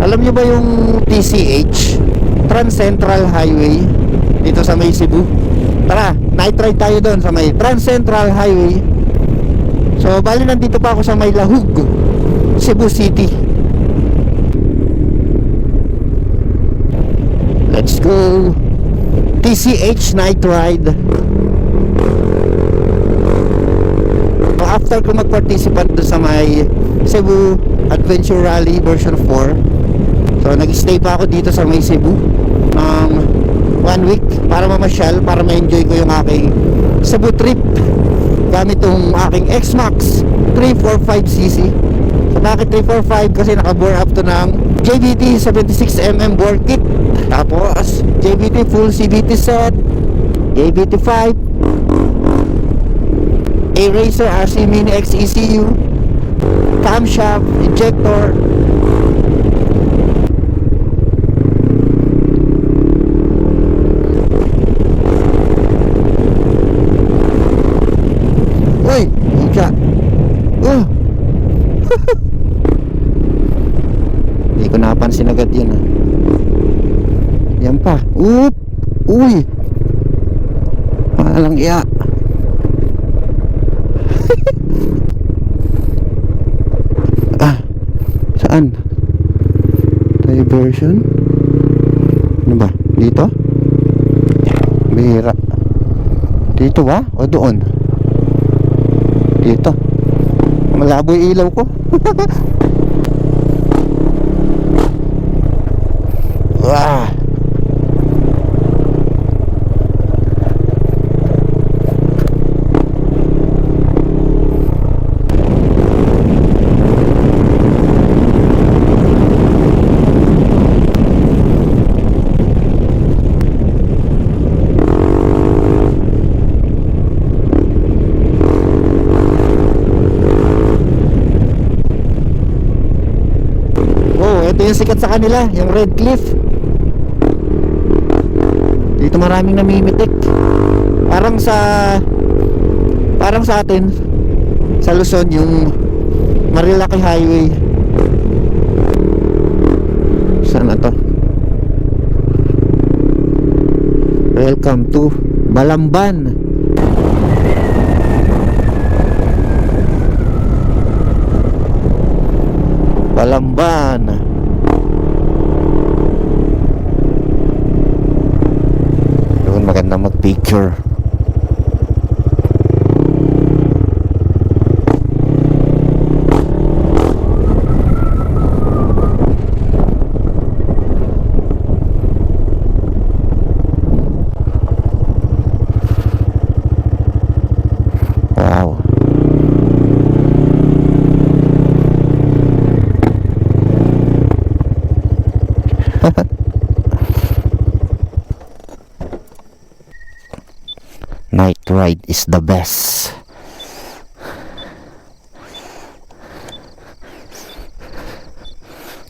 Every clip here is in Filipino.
Alam nyo ba yung TCH, Trans Central Highway, dito sa may Cebu? Tara, night ride tayo doon sa may Trans Central Highway. So bali nandito pa ako sa may Lahug, Cebu City. Let's go TCH night ride. So after ko mag-participate doon sa may Cebu Adventure Rally version 4, so nag-stay pa ako dito sa may Cebu ng 1 week para mamasyal, para ma-enjoy ko yung aking Cebu trip gamit yung aking X-Max 345cc. So bakit 345? Kasi naka-bore up to ng JBT 76mm bore kit, tapos JBT full CVT set, JBT 5, A-Racer RC Mini X ECU, camshaft, injector. Uy, siya. Hindi ko napansin agad yan ah. Yan pa. Oop. Uy. Walang iya. Saan? Diversion? Ano ba? Dito? Bihira. Dito ba? O doon? Dito. Malabo yung ilaw ko. Wah. Ito yung sikat sa kanila, yung Red Cliff. Dito maraming namimitik. Parang sa atin sa Luzon, yung Marilaki Highway. Saan na to? Welcome to Balamban. Balamban. Maganda mag-picture. Wow. Night ride is the best.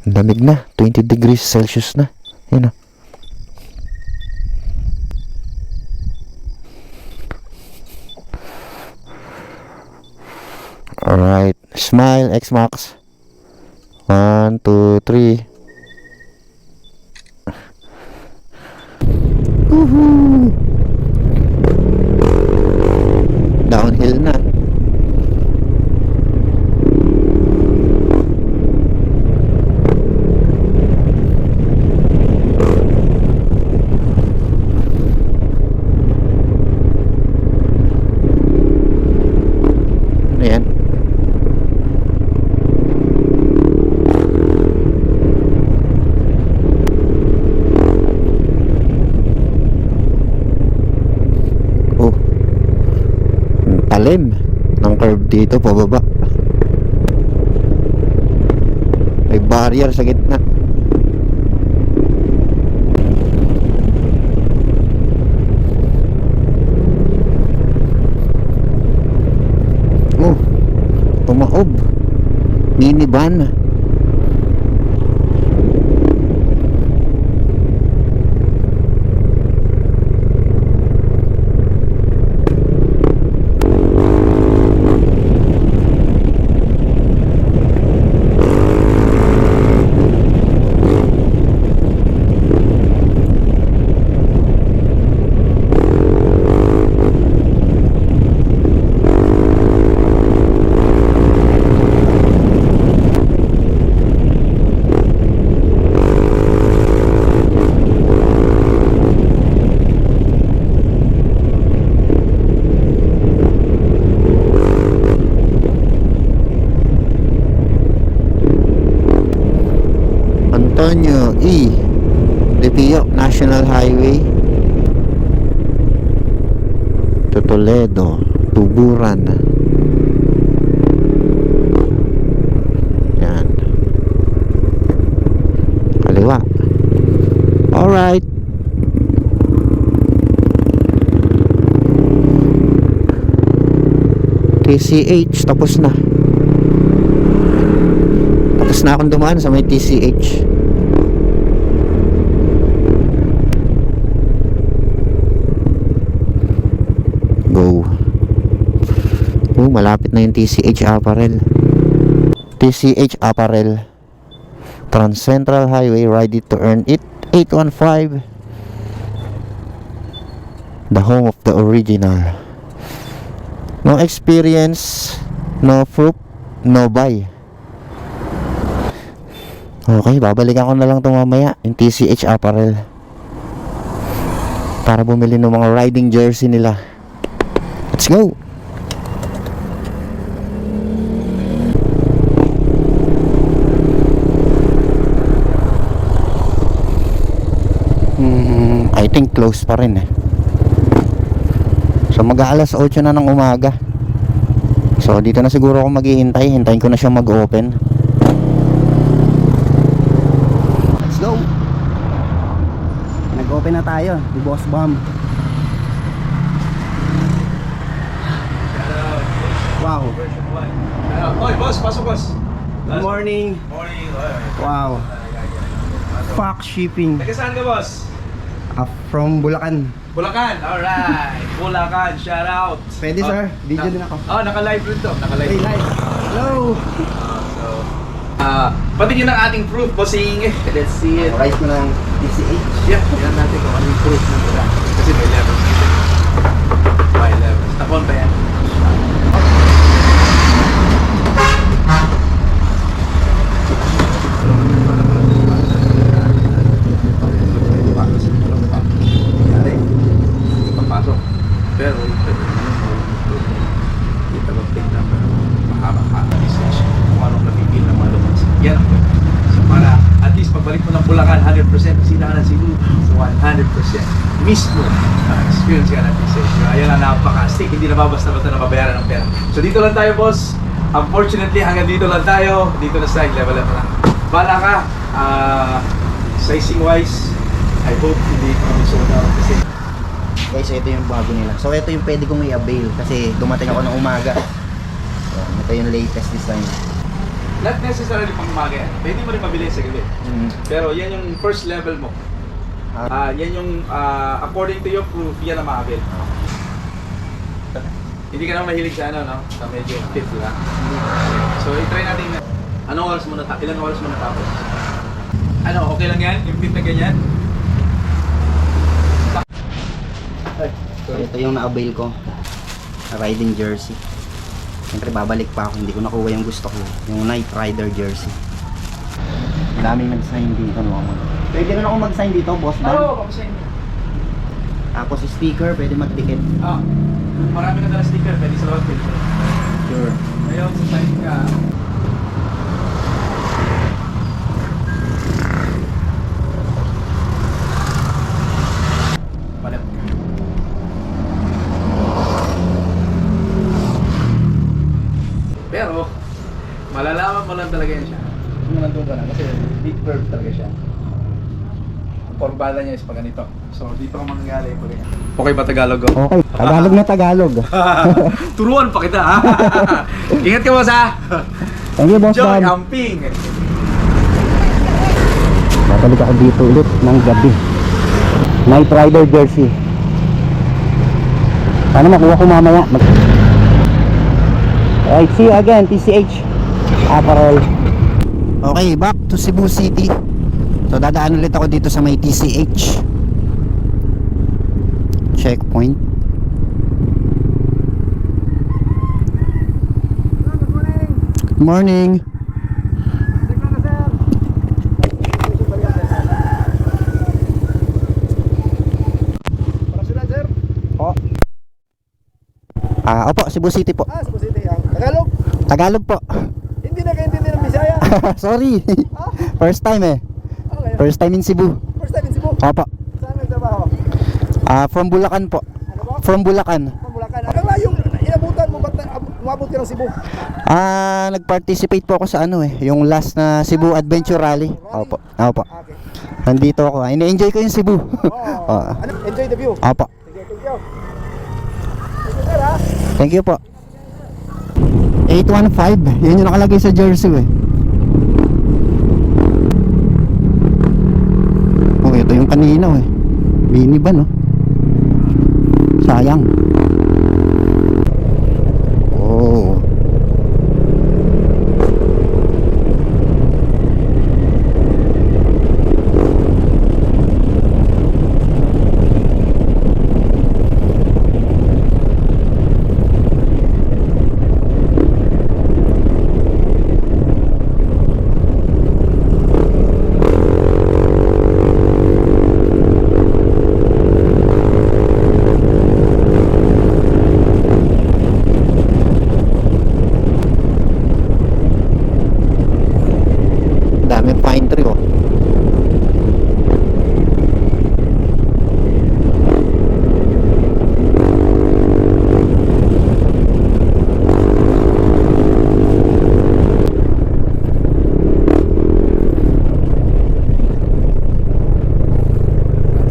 Lamig na, 20 degrees Celsius na. Yan o. Alright, smile X-Max. 1, 2, 3. Woohoo! Downhill na. Ayan. Talim ng curve dito pababa. May barrier sa gitna. Oh, tumaob. Minivan. Antonio E. De Pio National Highway to Toledo, Tuburan. Yan. Kaliwa. Alright. TCH, tapos na. Tapos na akong dumaan sa may TCH. Go. Malapit na yung TCH Apparel. TCH Apparel, Trans Central Highway, ready to earn it. 815, the home of the original. No experience, no proof, no buy. Okay, babalikan ko na lang ito mamaya, yung TCH Apparel, para bumili ng mga riding jersey nila. Let's go! I think close pa rin eh. So mag-aalas 8 na ng umaga. So dito na siguro ako maghihintay. Hintayin ko na siya mag-open. Let's go. Nag-open na tayo, di Boss Bomb. Wow. Oy, boss, pasok, boss. Good morning. Morning. Wow. Fox Shipping. Taga saan ka, boss? From Bulacan. Bulacan. Alright. Bulacan, shout out. Pwede sir, video din ako. Oh, naka-live rin to. Naka-live. Hey, live. Hello. So, patingin ng ating proof, bossing. Let's see it. Price mo ng TCH. Yeah, tingnan natin kung ano yung proof ng pula. Kasi may levels dito. May levels. Tapon pa yan. Papasok. Pero kita ba tignan pa mahaba-haba research kung anong napipil ng mga lumans. Yan ang pwede. So para at least pagbalik mo ng Bulacan 100% kasi na ng Cebu 100% mismo experience ka ng research. Ayan ang napaka-stick. Hindi na basta-basta na mabayaran ng pera. So dito lang tayo, boss. Unfortunately hanggang dito lang tayo. Dito na side level up na. Bala ka sizing wise, I hope hindi kami sold out kasi Guys, ito yung bago nila. So ito yung pwede kong i-avail kasi dumating ako ng umaga. So, ito yung latest design. not necessarily pang umaga yan. Pwede mo rin mabili sa gabi. Pero yan yung first level mo. Yan yung according to your proof, yan ang ma-avail. Hindi ka naman mahilig sa ano, no? Sa medyo fit, di ba? So, i-try natin na. Anong oras mo ilang oras mo natapos? Ano, okay lang yan? Yung fit na ganyan? So ito yung na-avail ko. Riding jersey. Siyempre babalik pa ako. Hindi ko nakuha yung gusto ko. Yung Night Rider jersey. Daming nag-sign dito, no? Pwede na ako mag-sign dito, boss ba? Oo, papasayin mo. Tapos speaker, pwede mag-ticket. Marami na tala sticker, pwede sa lawat pwede. Sure. Ngayon, sa site ka. Palit. Pero, malalaman mo lang talaga yan siya. Kung nandun ka na, kasi big curve talaga siya. Ang forbala niya is pag ganito. So, dito ka mangyari pag ganyan. Okay ba Tagalog ko? Okay, Tagalog na Tagalog. Turuan pa kita, ha? Ingat ka, boss, ha? Thank you, boss. Joy Amping. Babalik ako dito ulit ng gabi. Night Rider jersey. Sana makuha ko mamaya. Alright, see you again, TCH Apparel. Okay, back to Cebu City. So dadaan ulit ako dito sa may TCH checkpoint. Good morning. Opo, Cebu City po. Cebu City. Tagalog? Tagalog po. Hindi na kaintindi ng Bisaya. Sorry. First time eh. First time in Cebu. First time in Cebu. Opo. Saan nagtrabaho? From Bulacan po. Ano ba? From Bulacan. Sa Bulacan. Hanggang layong inabutan mo ba't umabot ka ng Cebu? Nag-participate po ako sa ano yung last na Cebu Adventure Rally. Opo. Opo. Okay. Nandito ako. Ini-enjoy ko yung Cebu. Oh. Oo. Ano? Enjoy the view. Opo. Sige, thank you. Thank you, sir, ha? Thank you po. 815. Yun yung nakalagay sa jersey Oh, ito yung kanina minivan sayang. Oh. Daming pine tree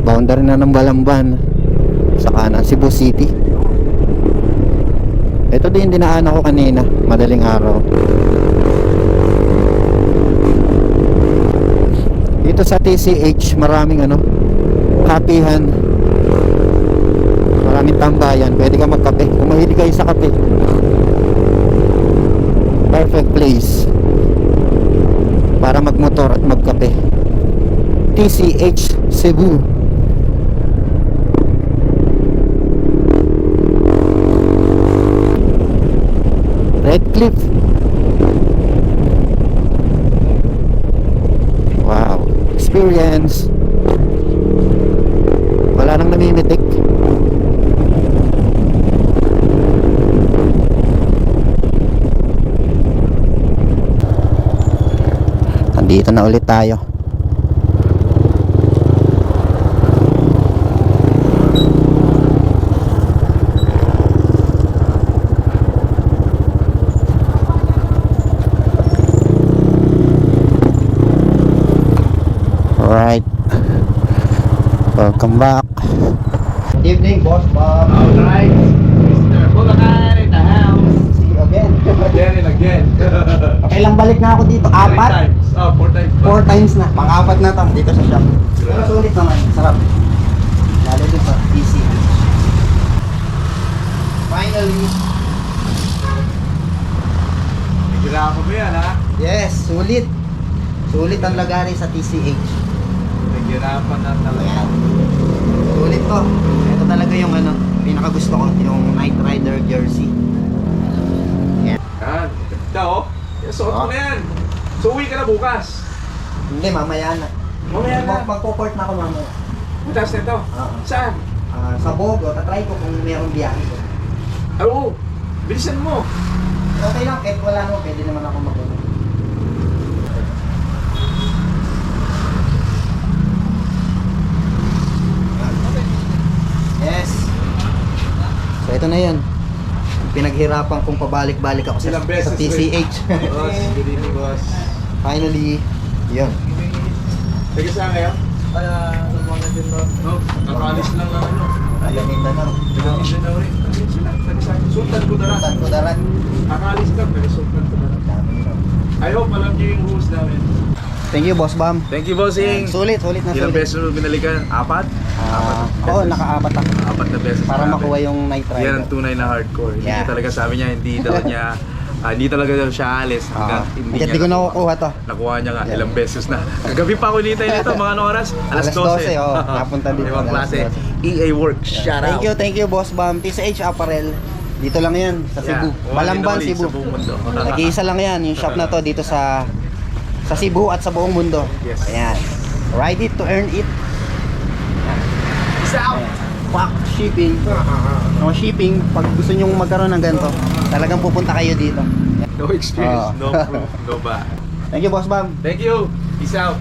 boundary na ng Balamban sa kanan, Cebu City. Ito din dinaanan ko kanina, madaling araw. Dito sa TCH maraming kapihan, maraming tambayan, pwede ka magkape kung mahilig kayo sa kape. Perfect place para magmotor at magkape. TCH Cebu. Red Cliff. Wow, experience. Wala nang namimitik. Nandito na ulit tayo. Alright. Welcome back. Good evening, Boss Bob. Alright. Mr. Bulacan in the house. See you again. Again and again. Kailang balik na ako dito? 4? 4 times. Oh, 4 times. 4 times na. Pang-4 na to dito sa shop. Pero sulit naman. Sarap. Lalo din sa PC. Finally. Nagirapan mo yan, ha? Yes, sulit. Sulit ang lagari sa TCH. Nagirapan na talaga. Ayan. Sulit to. Ito talaga yung pinakagusto ko, yung Knight Rider jersey. Ayan. Yan. Ganda, oh. Yan, suot mo na yan. So, uwi ka na bukas. Hindi, mamaya na. Mamaya na. Magpo-port na ako mamaya. Butas na ito. Oo. Saan? Sa Bogo, tatry ko kung mayroong biyahe ko. Oo. Bilisan mo. Okay lang, kahit wala no, pwede naman ako mag-uwi. Yes. So ito na yan. Pinaghirapan kong pabalik-balik ako sa, Ilang beses, sa TCH. Boss, good evening, boss. Finally, yun. Sige saan kayo? Sa mga din ba? No, nakaalis lang ng Alamit na lang. Nag-mission na rin. Ayun sila, nag-sabi. Sultan Kudarat. Sultan Kudarat. Nakaalis ka, pero Sultan Kudarat. I hope alam niyo yung rules namin. Thank you, Boss Bam. Thank you, bossing. Sulit na Ilang sulit. beses mo binalik ka? 4? Oo, naka-4 ako. 4 na beses. Para namin. makuha yung Knight Yan Rider. ang tunay na hardcore. Hindi Yeah. talaga sabi niya, hindi talaga siya alis hanggang hindi Hindi ko nakukuha to. Nakuha niya nga Yeah. ilang beses na. Gabi pa ako nitay nito, mga anong oras? Alas 12. oo. Napunta dito. Ibang alas klase. 12. EA Work, shout out. Thank you, Boss Bam. TCH Apparel. Dito lang yan, sa Cebu. Yeah. Balamban, Wali na ulit Cebu. sa buong mundo. Nag-iisa lang yan, yung shop na to dito sa Cebu at sa buong mundo. Yes. Ayan. Ride it to earn it. Peace out! Pack shipping. No shipping, pag gusto nyong magkaroon ng ganito, talagang pupunta kayo dito. No experience, Oo. no proof, no ba. Thank you, Boss Bam. Thank you. Peace out.